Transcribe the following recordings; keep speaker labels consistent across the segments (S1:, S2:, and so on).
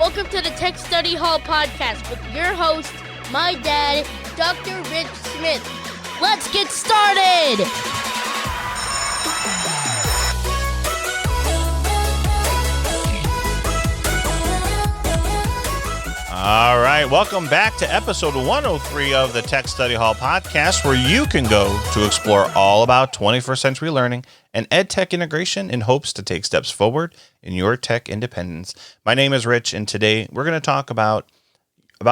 S1: Welcome to the Tech Study Hall podcast with your host, my dad, Dr. Rich Smith. Let's get started!
S2: All right, welcome back to episode 103 of the Tech Study Hall podcast, where you can go to explore all about 21st century learning and ed tech integration in hopes to take steps forward in your tech independence. My name is Rich, and today we're going to talk about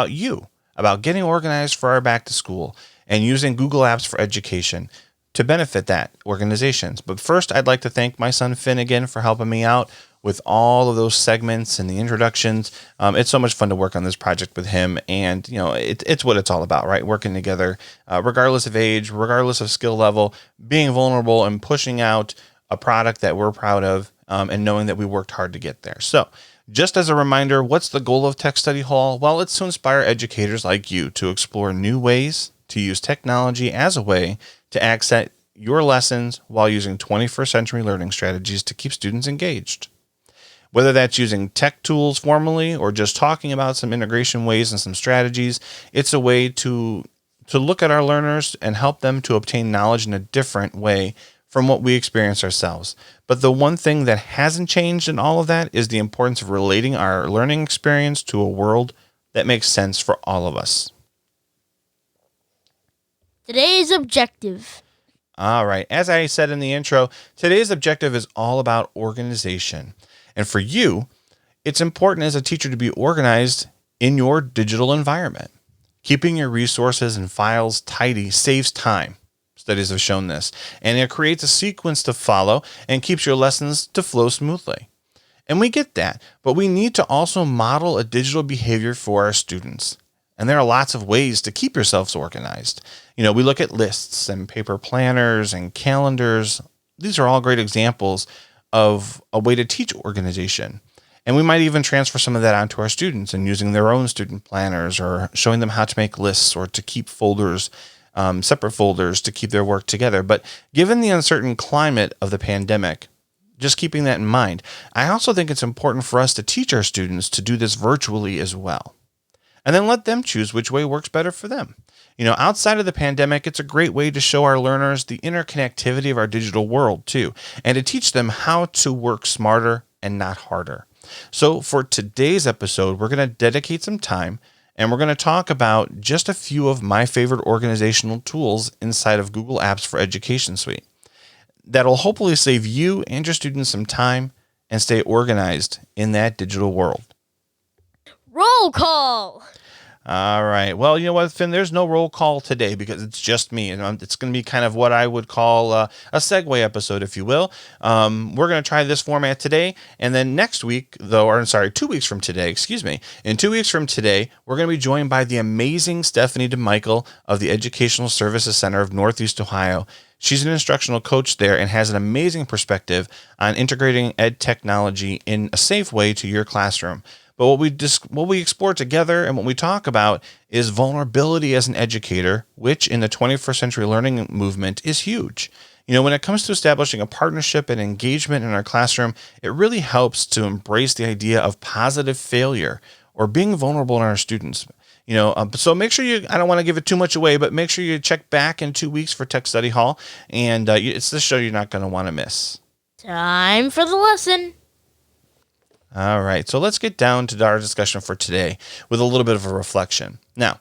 S2: you, about getting organized for our back to school and using Google Apps for education to benefit that organizations. But first, I'd like to thank my son Finn again for helping me out with all of those segments and the introductions. It's so much fun to work on this project with him, and it's what it's all about, right? Working together, regardless of age, regardless of skill level, being vulnerable and pushing out a product that we're proud of, and knowing that we worked hard to get there. So just as a reminder, what's the goal of Tech Study Hall? Well, it's to inspire educators like you to explore new ways to use technology as a way to access your lessons while using 21st century learning strategies to keep students engaged. Whether that's using tech tools formally or just talking about some integration ways and some strategies, it's a way to look at our learners and help them to obtain knowledge in a different way from what we experience ourselves. But the one thing that hasn't changed in all of that is the importance of relating our learning experience to a world that makes sense for all of us.
S1: Today's objective.
S2: All right, as I said in the intro, today's objective is all about organization. And for you, it's important as a teacher to be organized in your digital environment. Keeping your resources and files tidy saves time. Studies have shown this. And it creates a sequence to follow and keeps your lessons to flow smoothly. And we get that, but we need to also model a digital behavior for our students. And there are lots of ways to keep yourselves organized. We look at lists and paper planners and calendars. These are all great examples of a way to teach organization. And we might even transfer some of that onto our students and using their own student planners or showing them how to make lists or to keep folders, separate folders to keep their work together. But given the uncertain climate of the pandemic, just keeping that in mind, I also think it's important for us to teach our students to do this virtually as well. And then let them choose which way works better for them. Outside of the pandemic, it's a great way to show our learners the interconnectivity of our digital world too, and to teach them how to work smarter and not harder. So for today's episode, we're going to dedicate some time and we're going to talk about just a few of my favorite organizational tools inside of Google Apps for Education Suite. That'll hopefully save you and your students some time and stay organized in that digital world.
S1: Roll call!
S2: All right. Well, you know what, Finn? There's no roll call today because it's just me. And it's going to be kind of what I would call a segue episode, if you will. We're going to try this format today. And then next week, 2 weeks from today, in 2 weeks from today, we're going to be joined by the amazing Stephanie DeMichael of the Educational Services Center of Northeast Ohio. She's an instructional coach there and has an amazing perspective on integrating ed technology in a safe way to your classroom. But what we explore together and what we talk about is vulnerability as an educator, which in the 21st century learning movement is huge. When it comes to establishing a partnership and engagement in our classroom, it really helps to embrace the idea of positive failure or being vulnerable in our students. So make sure I don't want to give it too much away, but make sure you check back in 2 weeks for Tech Study Hall. And it's the show you're not going to want to miss.
S1: Time for the lesson.
S2: All right, so let's get down to our discussion for today with a little bit of a reflection. Now,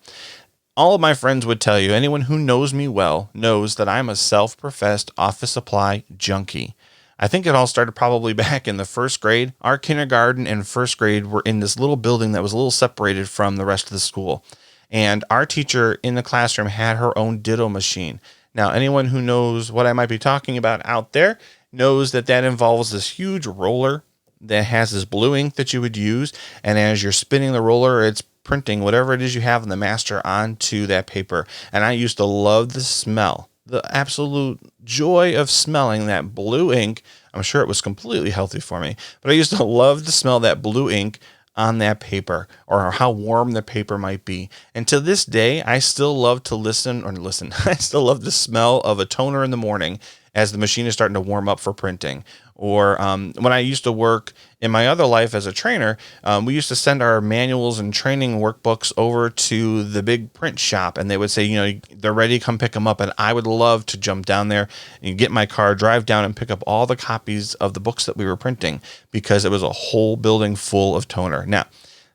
S2: all of my friends would tell you, anyone who knows me well knows that I'm a self-professed office supply junkie. I think it all started probably back in the first grade. Our kindergarten and first grade were in this little building that was a little separated from the rest of the school. And our teacher in the classroom had her own Ditto machine. Now, anyone who knows what I might be talking about out there knows that involves this huge roller that has this blue ink that you would use, and as you're spinning the roller, it's printing whatever it is you have in the master onto that paper. And I used to love the smell, the absolute joy of smelling that blue ink. I'm sure it was completely healthy for me, but I used to love to smell that blue ink on that paper or how warm the paper might be. And to this day, I still love to listen. I still love the smell of a toner in the morning as the machine is starting to warm up for printing, Or when I used to work in my other life as a trainer, we used to send our manuals and training workbooks over to the big print shop, and they would say, they're ready, come pick them up. And I would love to jump down there and get my car, drive down and pick up all the copies of the books that we were printing, because it was a whole building full of toner. Now,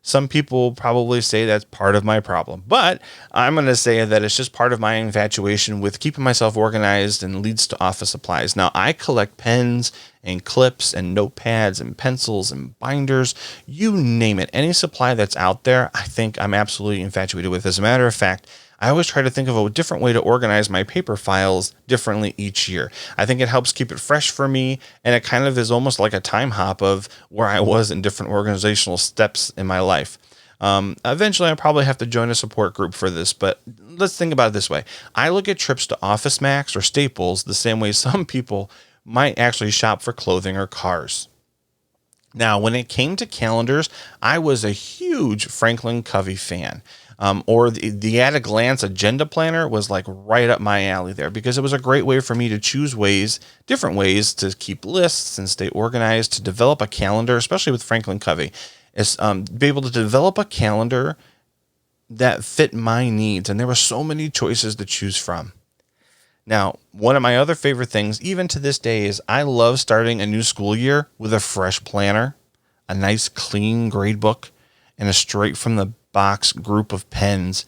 S2: some people probably say that's part of my problem, but I'm going to say that it's just part of my infatuation with keeping myself organized and leads to office supplies. Now, I collect pens and clips and notepads and pencils and binders, you name it. Any supply that's out there, I think I'm absolutely infatuated with. As a matter of fact, I always try to think of a different way to organize my paper files differently each year. I think it helps keep it fresh for me, and it kind of is almost like a time hop of where I was in different organizational steps in my life. Eventually, I'll probably have to join a support group for this, but let's think about it this way. I look at trips to Office Max or Staples the same way some people might actually shop for clothing or cars. Now, when it came to calendars, I was a huge Franklin Covey fan. Or the At a Glance agenda planner was like right up my alley there, because it was a great way for me to choose different ways to keep lists and stay organized, to develop a calendar, especially with Franklin Covey, is be able to develop a calendar that fit my needs. And there were so many choices to choose from. Now, one of my other favorite things, even to this day, is I love starting a new school year with a fresh planner, a nice clean grade book, and a straight from the box group of pens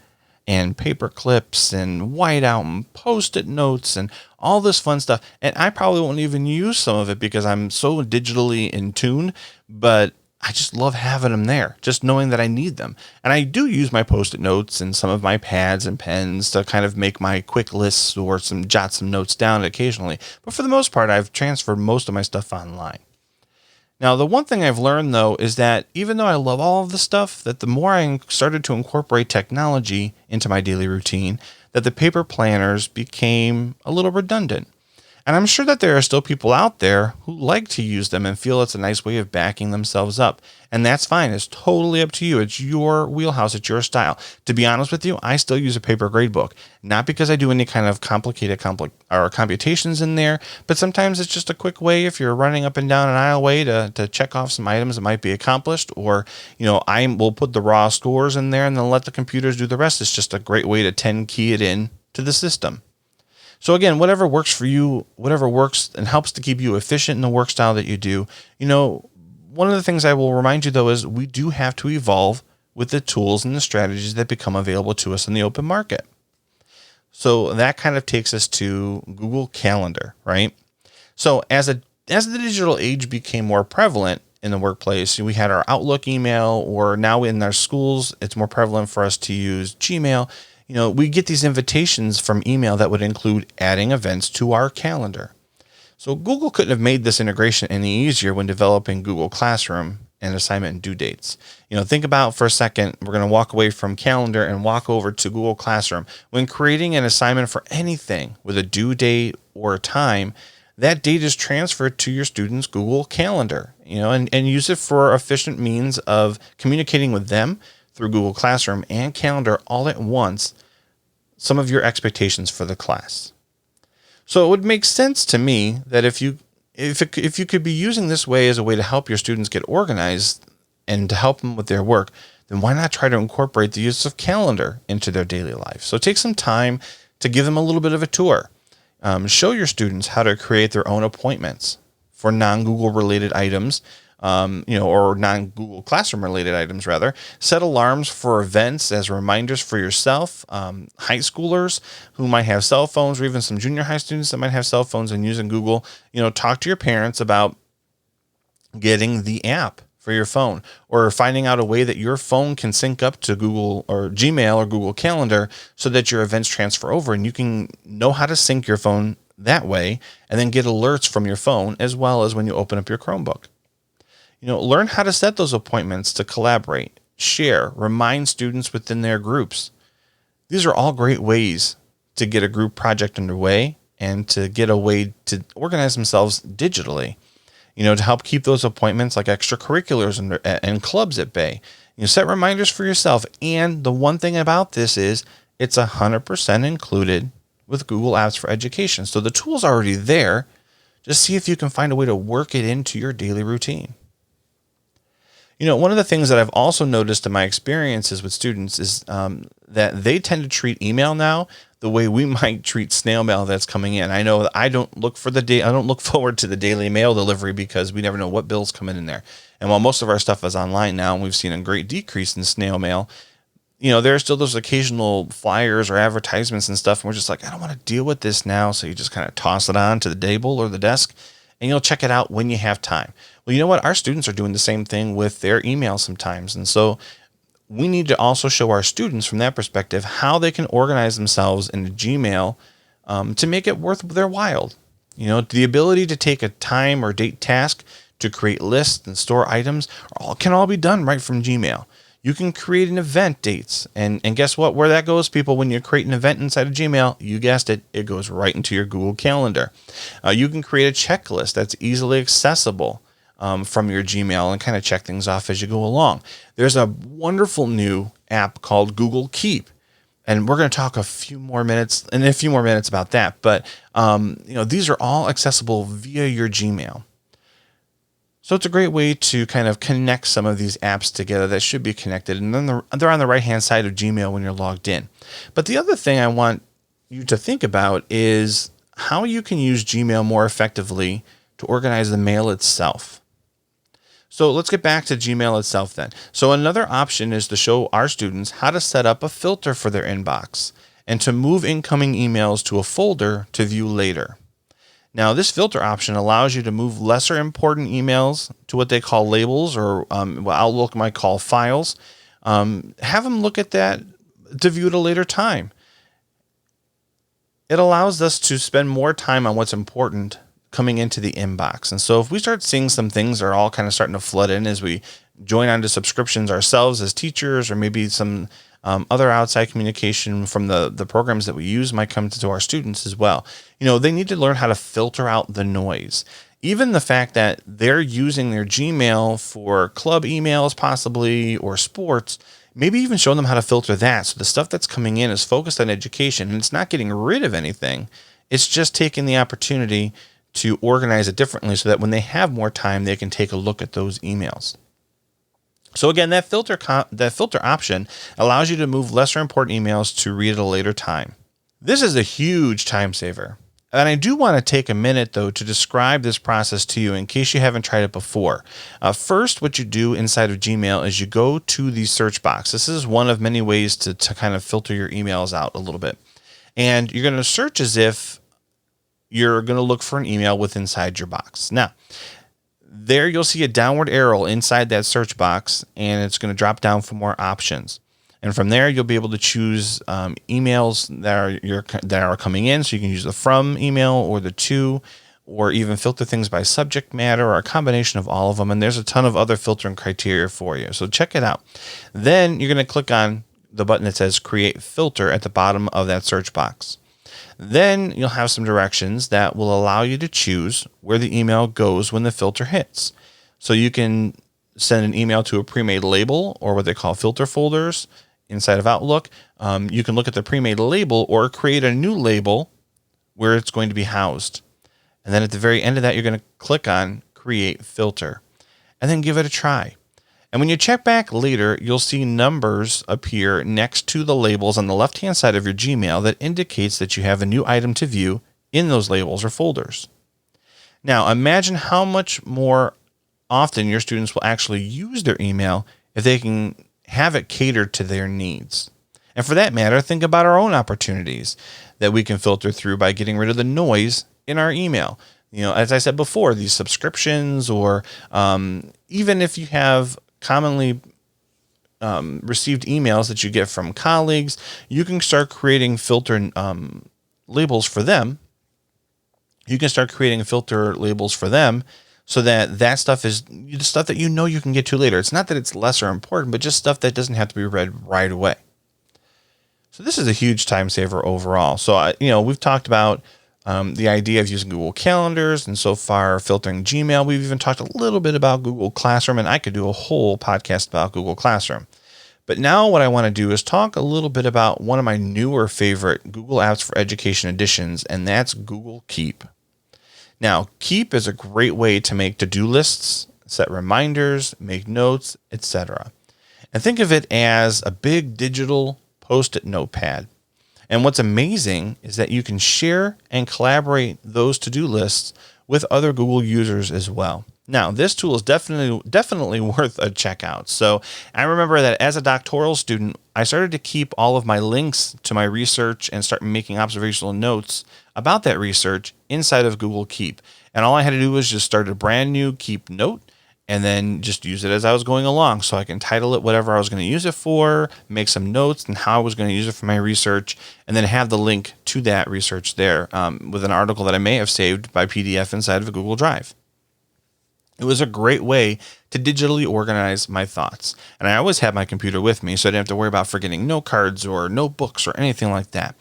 S2: and paper clips and whiteout and post-it notes and all this fun stuff. And I probably won't even use some of it because I'm so digitally in tune, but I just love having them there, just knowing that I need them. And I do use my post-it notes and some of my pads and pens to kind of make my quick lists or jot some notes down occasionally. But for the most part, I've transferred most of my stuff online. Now, the one thing I've learned, though, is that even though I love all of the stuff, that the more I started to incorporate technology into my daily routine, that the paper planners became a little redundant. And I'm sure that there are still people out there who like to use them and feel it's a nice way of backing themselves up. And that's fine. It's totally up to you. It's your wheelhouse. It's your style. To be honest with you, I still use a paper grade book. Not because I do any kind of complicated computations in there, but sometimes it's just a quick way if you're running up and down an aisleway to check off some items that might be accomplished. Or, I will put the raw scores in there and then let the computers do the rest. It's just a great way to 10 key it in to the system. So again, whatever works for you, whatever works and helps to keep you efficient in the work style that you do, one of the things I will remind you, though, is we do have to evolve with the tools and the strategies that become available to us in the open market. So that kind of takes us to Google Calendar, right? So as the digital age became more prevalent in the workplace, we had our Outlook email, or now in our schools, it's more prevalent for us to use Gmail. We get these invitations from email that would include adding events to our calendar. So Google couldn't have made this integration any easier when developing Google Classroom and assignment and due dates. Think about for a second, we're going to walk away from calendar and walk over to Google Classroom. When creating an assignment for anything with a due date or a time, that date is transferred to your student's Google Calendar, and use it for efficient means of communicating with them through Google Classroom and Calendar all at once, some of your expectations for the class. So it would make sense to me that if you could be using this way as a way to help your students get organized and to help them with their work, then why not try to incorporate the use of Calendar into their daily life? So take some time to give them a little bit of a tour. Show your students how to create their own appointments for non-Google related items, or non-Google Classroom related items rather. Set alarms for events as reminders for yourself. High schoolers who might have cell phones, or even some junior high students that might have cell phones and using Google, talk to your parents about getting the app for your phone, or finding out a way that your phone can sync up to Google or Gmail or Google Calendar so that your events transfer over, and you can know how to sync your phone that way and then get alerts from your phone as well as when you open up your Chromebook. Learn how to set those appointments to collaborate, share, remind students within their groups. These are all great ways to get a group project underway and to get a way to organize themselves digitally, to help keep those appointments like extracurriculars and clubs at bay. Set reminders for yourself. And the one thing about this is it's 100% included with Google Apps for Education. So the tool's already there. Just see if you can find a way to work it into your daily routine. One of the things that I've also noticed in my experiences with students is that they tend to treat email now the way we might treat snail mail that's coming in. I know that I don't look forward to the daily mail delivery because we never know what bills come in there. And while most of our stuff is online now, and we've seen a great decrease in snail mail, there are still those occasional flyers or advertisements and stuff. And we're just like, I don't want to deal with this now. So you just kind of toss it on to the table or the desk and you'll check it out when you have time. Well, you know what? Our students are doing the same thing with their email sometimes. And so we need to also show our students from that perspective how they can organize themselves into Gmail to make it worth their while. The ability to take a time or date task to create lists and store items can all be done right from Gmail. You can create an event dates. And guess what? Where that goes, people, when you create an event inside of Gmail, you guessed it, it goes right into your Google Calendar. You can create a checklist that's easily accessible from your Gmail and kind of check things off as you go along. There's a wonderful new app called Google Keep. And we're going to talk in a few more minutes about that. But, these are all accessible via your Gmail. So it's a great way to kind of connect some of these apps together that should be connected. And then they're on the right-hand side of Gmail when you're logged in. But the other thing I want you to think about is how you can use Gmail more effectively to organize the mail itself. So let's get back to Gmail itself then. So another option is to show our students how to set up a filter for their inbox and to move incoming emails to a folder to view later. Now, this filter option allows you to move lesser important emails to what they call labels or what Outlook might call files. Have them look at that to view at a later time. It allows us to spend more time on what's important coming into the inbox. And so if we start seeing some things that are all kind of starting to flood in as we join onto subscriptions ourselves as teachers, or maybe some other outside communication from the programs that we use might come to our students as well. They need to learn how to filter out the noise. Even the fact that they're using their Gmail for club emails possibly or sports, maybe even show them how to filter that. So the stuff that's coming in is focused on education and it's not getting rid of anything. It's just taking the opportunity to organize it differently so that when they have more time, they can take a look at those emails. So again, that filter option allows you to move lesser important emails to read at a later time. This is a huge time saver. And I do want to take a minute, though, to describe this process to you in case you haven't tried it before. First, what you do inside of Gmail is you go to the search box. This is one of many ways to kind of filter your emails out a little bit. And you're going to search as if you're going to look for an email with inside your box. Now, there you'll see a downward arrow inside that search box, and it's going to drop down for more options. And from there, you'll be able to choose emails that are coming in. So you can use the from email or the to, or even filter things by subject matter or a combination of all of them. And there's a ton of other filtering criteria for you. So check it out. Then you're going to click on the button that says Create Filter at the bottom of that search box. Then you'll have some directions that will allow you to choose where the email goes when the filter hits. So you can send an email to a pre-made label or what they call filter folders inside of Outlook. You can look at the pre-made label or create a new label where it's going to be housed. And then at the very end of that, you're going to click on Create Filter and then give it a try. And when you check back later, you'll see numbers appear next to the labels on the left-hand side of your Gmail that indicates that you have a new item to view in those labels or folders. Now, imagine how much more often your students will actually use their email if they can have it catered to their needs. And for that matter, think about our own opportunities that we can filter through by getting rid of the noise in our email. As I said before, these subscriptions or even if you have commonly received emails that you get from colleagues, you can start creating filter labels for them. You can start creating filter labels for them so that stuff is the stuff that you can get to later. It's not that it's lesser important, but just stuff that doesn't have to be read right away. So this is a huge time saver overall. So, we've talked about the idea of using Google Calendars, and so far filtering Gmail. We've even talked a little bit about Google Classroom, and I could do a whole podcast about Google Classroom. But now what I want to do is talk a little bit about one of my newer favorite Google Apps for Education editions, and that's Google Keep. Now, Keep is a great way to make to-do lists, set reminders, make notes, etc. And think of it as a big digital post-it notepad. And what's amazing is that you can share and collaborate those to-do lists with other Google users as well. Now, this tool is definitely worth a checkout. So I remember that as a doctoral student, I started to keep all of my links to my research and start making observational notes about that research inside of Google Keep. And all I had to do was just start a brand new Keep note and then just use it as I was going along. So I can title it whatever I was going to use it for, make some notes and how I was going to use it for my research, and then have the link to that research there with an article that I may have saved by PDF inside of a Google Drive. It was a great way to digitally organize my thoughts. And I always had my computer with me, so I didn't have to worry about forgetting note cards or notebooks or anything like that.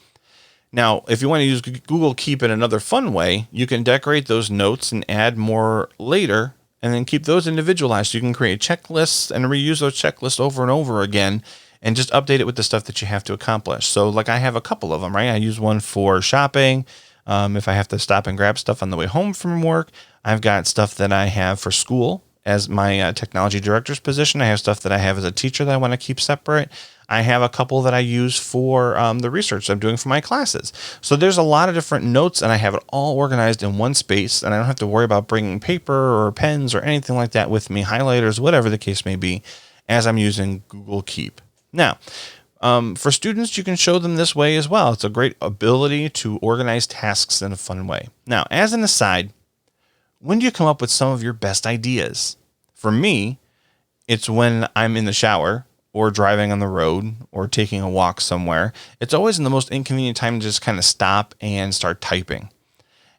S2: Now, if you want to use Google Keep in another fun way, you can decorate those notes and add more later and then keep those individualized. You can create checklists and reuse those checklists over and over again and just update it with the stuff that you have to accomplish. So like I have a couple of them, right? I use one for shopping. If I have to stop and grab stuff on the way home from work, I've got stuff that I have for school as my technology director's position. I have stuff that I have as a teacher that I want to keep separate. I have a couple that I use for the research I'm doing for my classes. So there's a lot of different notes, and I have it all organized in one space, and I don't have to worry about bringing paper or pens or anything like that with me, highlighters, whatever the case may be, as I'm using Google Keep. Now, for students, you can show them this way as well. It's a great ability to organize tasks in a fun way. Now, as an aside, when do you come up with some of your best ideas? For me, it's when I'm in the shower or driving on the road or taking a walk somewhere. It's always in the most inconvenient time to just kind of stop and start typing.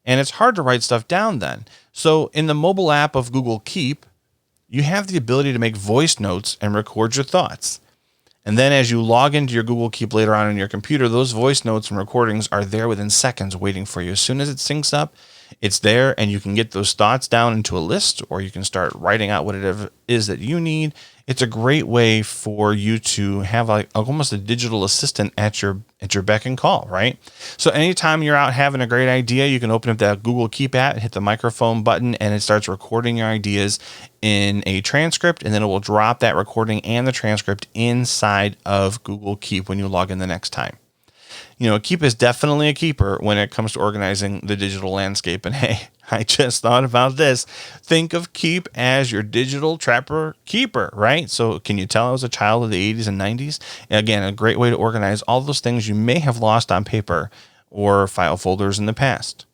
S2: And it's hard to write stuff down then. So in the mobile app of Google Keep, you have the ability to make voice notes and record your thoughts. And then as you log into your Google Keep later on your computer, those voice notes and recordings are there within seconds waiting for you. As soon as it syncs up, it's there, and you can get those thoughts down into a list, or you can start writing out what it is that you need. It's a great way for you to have like almost a digital assistant at your beck and call, right? So anytime you're out having a great idea, you can open up that Google Keep app, hit the microphone button, and it starts recording your ideas in a transcript, and then it will drop that recording and the transcript inside of Google Keep when you log in the next time. You know, Keep is definitely a keeper when it comes to organizing the digital landscape. And hey, I just thought about this. Think of Keep as your digital trapper keeper, right? So can you tell I was a child of the 80s and 90s? Again, a great way to organize all those things you may have lost on paper or file folders in the past.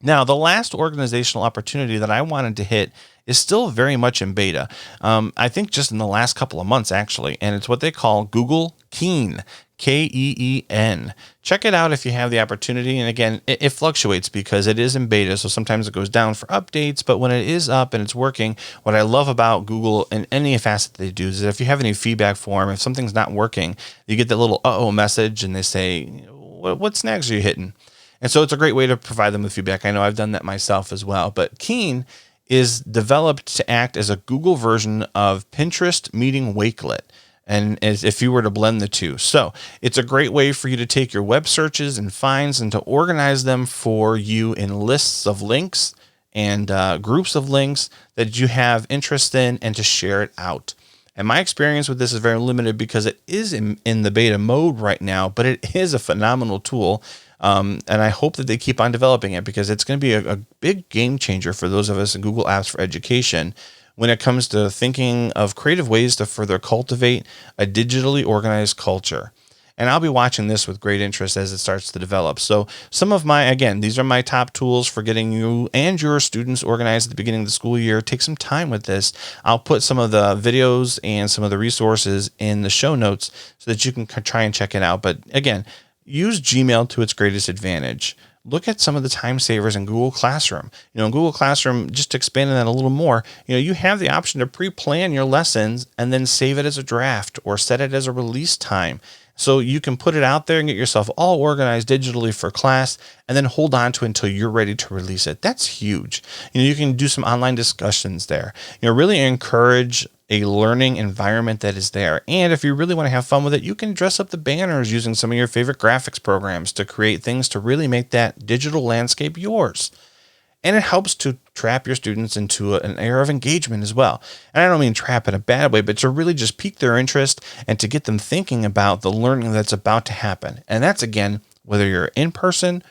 S2: Now, the last organizational opportunity that I wanted to hit is still very much in beta. I think just in the last couple of months, actually, and it's what they call Google Keen. Keen. Check it out if you have the opportunity. And again, it fluctuates because it is in beta. So sometimes it goes down for updates, but when it is up and it's working, what I love about Google and any facet they do is that if you have any feedback for them, if something's not working, you get that little uh-oh message and they say, what snags are you hitting? And so it's a great way to provide them with feedback. I know I've done that myself as well, but Keen is developed to act as a Google version of Pinterest meeting Wakelet. And as if you were to blend the two. So it's a great way for you to take your web searches and finds and to organize them for you in lists of links and groups of links that you have interest in and to share it out. And my experience with this is very limited because it is in the beta mode right now, but it is a phenomenal tool. And I hope that they keep on developing it because it's going to be a big game changer for those of us in Google Apps for Education when it comes to thinking of creative ways to further cultivate a digitally organized culture. And I'll be watching this with great interest as it starts to develop. So some of these are my top tools for getting you and your students organized at the beginning of the school year. Take some time with this. I'll put some of the videos and some of the resources in the show notes so that you can try and check it out. But again, use Gmail to its greatest advantage. Look at some of the time savers in Google Classroom. You know, in Google Classroom, just expanding that a little more, you have the option to pre-plan your lessons and then save it as a draft or set it as a release time. So you can put it out there and get yourself all organized digitally for class and then hold on to it until you're ready to release it. That's huge. You can do some online discussions there. Really encourage a learning environment that is there. And if you really want to have fun with it, you can dress up the banners using some of your favorite graphics programs to create things to really make that digital landscape yours. And it helps to trap your students into an era of engagement as well. And I don't mean trap in a bad way, but to really just pique their interest and to get them thinking about the learning that's about to happen. And that's, again, whether you're in person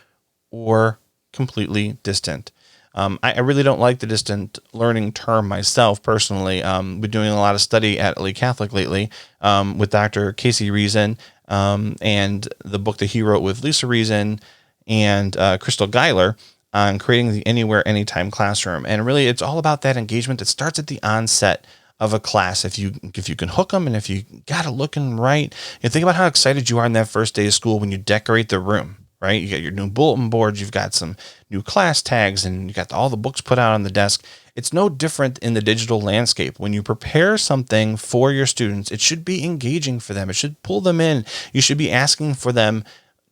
S2: or completely distant. I really don't like the distant learning term myself personally. Been doing a lot of study at Lee Catholic lately with Dr. Casey Reason and the book that he wrote with Lisa Reason and Crystal Guiler on creating the anywhere, anytime classroom. And really, it's all about that engagement that starts at the onset of a class. If you can hook them and if you got it looking right, you think about how excited you are on that first day of school when you decorate the room, right? You got your new bulletin boards, you've got some new class tags, and you got all the books put out on the desk. It's no different in the digital landscape. When you prepare something for your students, it should be engaging for them. It should pull them in. You should be asking for them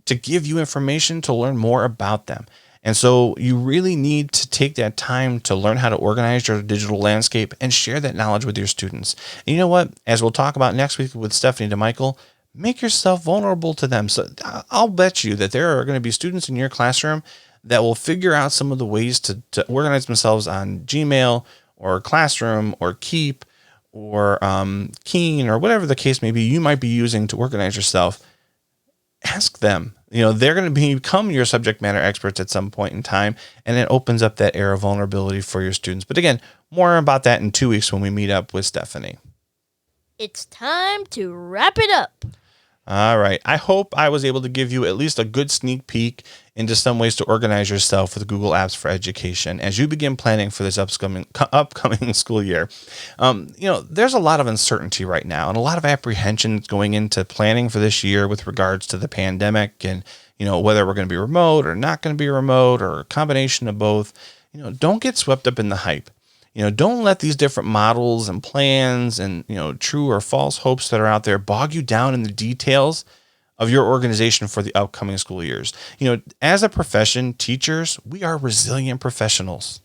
S2: to give you information to learn more about them. And so you really need to take that time to learn how to organize your digital landscape and share that knowledge with your students. And you know what? As we'll talk about next week with Stephanie DeMichael, make yourself vulnerable to them. So I'll bet you that there are going to be students in your classroom that will figure out some of the ways to organize themselves on Gmail or Classroom or Keep or Keen or whatever the case may be you might be using to organize yourself. Ask them. They're going to become your subject matter experts at some point in time, and it opens up that era of vulnerability for your students. But again, more about that in 2 weeks when we meet up with Stephanie.
S1: It's time to wrap it up.
S2: All right. I hope I was able to give you at least a good sneak peek into some ways to organize yourself with Google Apps for Education as you begin planning for this upcoming school year. There's a lot of uncertainty right now and a lot of apprehension going into planning for this year with regards to the pandemic and, whether we're going to be remote or not going to be remote or a combination of both. Don't get swept up in the hype. Don't let these different models and plans and, true or false hopes that are out there bog you down in the details of your organization for the upcoming school years. As a profession, teachers, we are resilient professionals.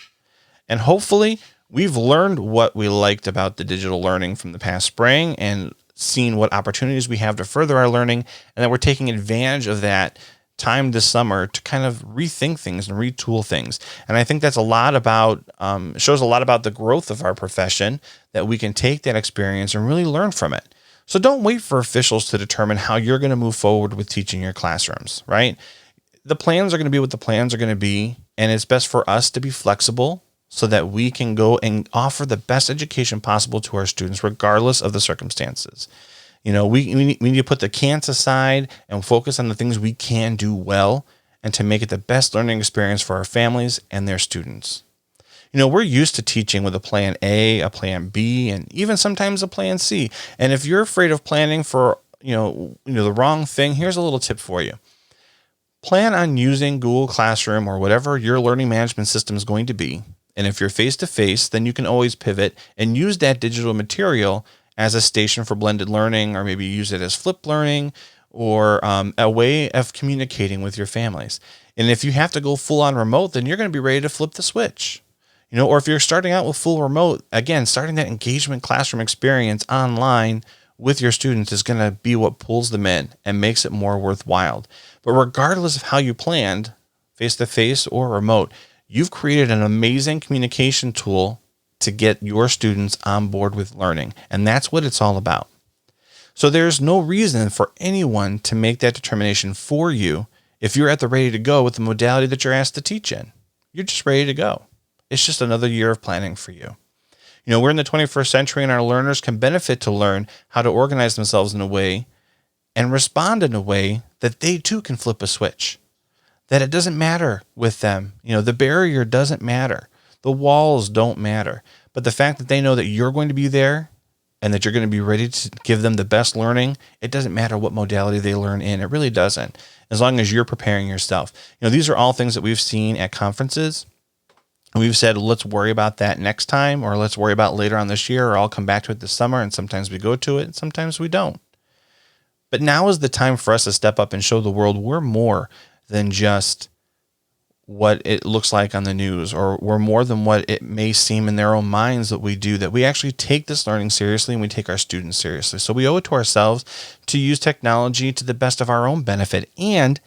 S2: And hopefully we've learned what we liked about the digital learning from the past spring and seen what opportunities we have to further our learning, and that we're taking advantage of that time this summer to kind of rethink things and retool things. And I think that's shows a lot about the growth of our profession, that we can take that experience and really learn from it. So don't wait for officials to determine how you're going to move forward with teaching your classrooms, right? The plans are going to be what the plans are going to be, and it's best for us to be flexible so that we can go and offer the best education possible to our students, regardless of the circumstances. We need to put the can'ts aside and focus on the things we can do well and to make it the best learning experience for our families and their students. We're used to teaching with a plan A, a plan B, and even sometimes a plan C. And if you're afraid of planning for, the wrong thing, here's a little tip for you. Plan on using Google Classroom or whatever your learning management system is going to be. And if you're face-to-face, then you can always pivot and use that digital material as a station for blended learning, or maybe use it as flipped learning or a way of communicating with your families. And if you have to go full on remote, then you're going to be ready to flip the switch. Or if you're starting out with full remote, again, starting that engagement classroom experience online with your students is going to be what pulls them in and makes it more worthwhile. But regardless of how you planned, face-to-face or remote, you've created an amazing communication tool to get your students on board with learning. And that's what it's all about. So there's no reason for anyone to make that determination for you if you're at the ready to go with the modality that you're asked to teach in. You're just ready to go. It's just another year of planning for you. We're in the 21st century, and our learners can benefit to learn how to organize themselves in a way and respond in a way that they too can flip a switch. That it doesn't matter with them. The barrier doesn't matter. The walls don't matter. But the fact that they know that you're going to be there and that you're going to be ready to give them the best learning, it doesn't matter what modality they learn in. It really doesn't, as long as you're preparing yourself. These are all things that we've seen at conferences. And we've said, let's worry about that next time, or let's worry about later on this year, or I'll come back to it this summer. And sometimes we go to it and sometimes we don't. But now is the time for us to step up and show the world we're more than just what it looks like on the news, or we're more than what it may seem in their own minds that we do, that we actually take this learning seriously and we take our students seriously. So we owe it to ourselves to use technology to the best of our own benefit and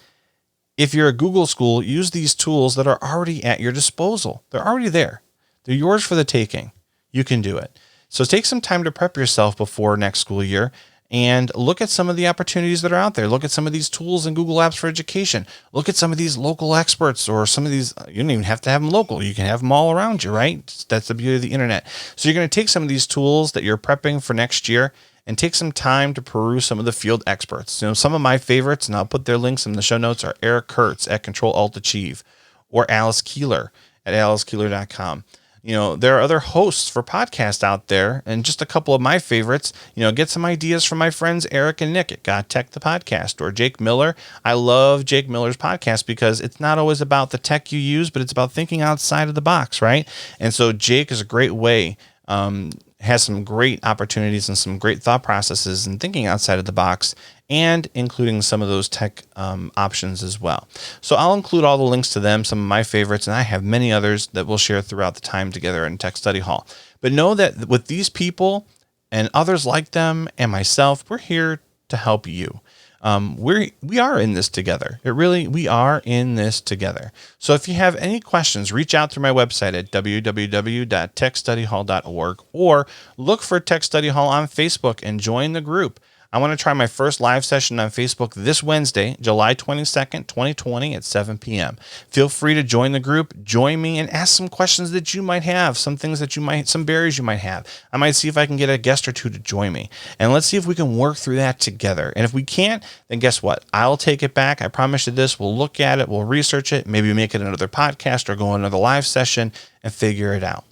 S2: If you're a Google school, use these tools that are already at your disposal. They're already there. They're yours for the taking. You can do it. So take some time to prep yourself before next school year and look at some of the opportunities that are out there. Look at some of these tools in Google Apps for Education. Look at some of these local experts, or some of these, you don't even have to have them local. You can have them all around you, right? That's the beauty of the internet. So you're going to take some of these tools that you're prepping for next year and take some time to peruse some of the field experts. You know, some of my favorites, and I'll put their links in the show notes, are Eric Curts at Control-Alt-Achieve, or Alice Keeler at alicekeeler.com. You know, there are other hosts for podcasts out there, and just a couple of my favorites. You know, get some ideas from my friends Eric and Nick at GotTeched the podcast, or Jake Miller. I love Jake Miller's podcast because it's not always about the tech you use, but it's about thinking outside of the box, right? And so Jake is a great way, has some great opportunities and some great thought processes and thinking outside of the box, and including some of those tech options as well. So I'll include all the links to them, some of my favorites, and I have many others that we'll share throughout the time together in Tech Study Hall. But know that with these people and others like them and myself, we're here to help you. We are in this together. We are in this together. So if you have any questions, reach out through my website at www.techstudyhall.org, or look for Tech Study Hall on Facebook and join the group. I want to try my first live session on Facebook this Wednesday, July 22nd, 2020 at 7 p.m. Feel free to join the group, join me, and ask some questions that you might have, some barriers you might have. I might see if I can get a guest or two to join me. And let's see if we can work through that together. And if we can't, then guess what? I'll take it back. I promise you this. We'll look at it. We'll research it. Maybe make it another podcast or go another live session and figure it out.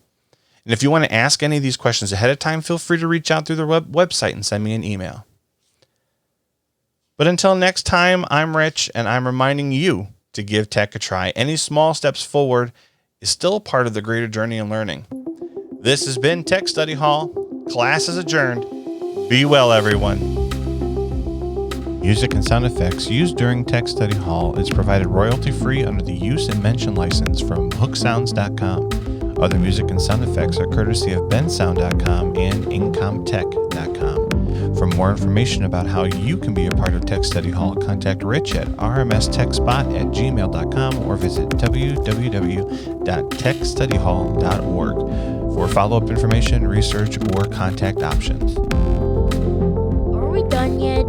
S2: And if you want to ask any of these questions ahead of time, feel free to reach out through the website and send me an email. But until next time, I'm Rich, and I'm reminding you to give tech a try. Any small steps forward is still a part of the greater journey in learning. This has been Tech Study Hall. Class is adjourned. Be well, everyone. Music and sound effects used during Tech Study Hall is provided royalty-free under the use and mention license from hooksounds.com. Other music and sound effects are courtesy of bensound.com and incomtech.com. For more information about how you can be a part of Tech Study Hall, contact Rich at rmstechspot@gmail.com or visit www.techstudyhall.org for follow-up information, research, or contact options.
S1: Are we done yet?